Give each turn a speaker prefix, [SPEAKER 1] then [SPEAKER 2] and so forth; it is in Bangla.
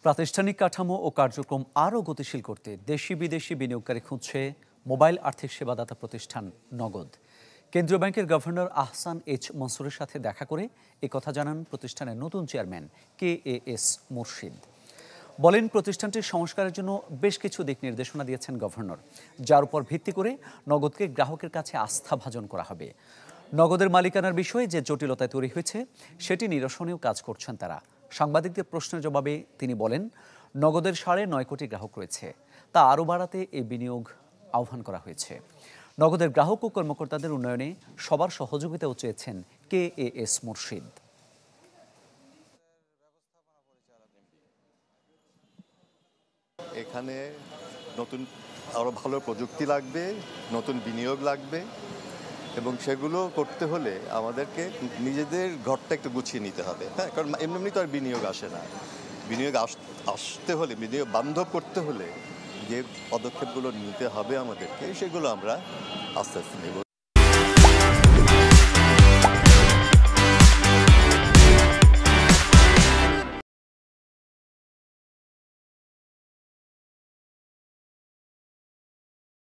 [SPEAKER 1] প্রাতিষ্ঠানিক কাঠামো ও কার্যক্রম আরও গতিশীল করতে দেশি বিদেশি বিনিয়োগকারী খুঁজছে মোবাইল আর্থিক সেবাদাতা প্রতিষ্ঠান নগদ। কেন্দ্রীয় ব্যাংকের গভর্নর আহসান এইচ মনসুরের সাথে দেখা করে একথা জানান প্রতিষ্ঠানের নতুন চেয়ারম্যান KAS মুর্শিদ। বলেন, প্রতিষ্ঠানটির সংস্কারের জন্য বেশ কিছু দিক নির্দেশনা দিয়েছেন গভর্নর, যার উপর ভিত্তি করে নগদকে গ্রাহকের কাছে আস্থাভাজন করা হবে। নগদের মালিকানার বিষয়ে যে জটিলতায় তৈরি হয়েছে সেটি নিরসনেও কাজ করছেন তারা। সাংবাদিকদের প্রশ্নের জবাবে তিনি বলেন, নগদের 9.5 কোটি গ্রাহক রয়েছে, তা আরও বাড়াতে এই বিনিয়োগ আহ্বান করা হয়েছে। নগদের গ্রাহক ও কর্মকর্তাদের উন্নয়নে সবার সহযোগিতাও চেয়েছেন KAS মুর্শিদ।
[SPEAKER 2] এখানে নতুন আরও ভালো প্রযুক্তি লাগবে, নতুন বিনিয়োগ লাগবে, এবং সেগুলো করতে হলে আমাদেরকে নিজেদের ঘরটা একটু গুছিয়ে নিতে হবে। হ্যাঁ, কারণ এমনি তো আর বিনিয়োগ আসে না। বিনিয়োগ আসতে হলে, বিনিয়োগ বান্ধব করতে হলে যে পদক্ষেপগুলো নিতে হবে আমাদেরকে, সেগুলো আমরা আস্তে আস্তে নেব।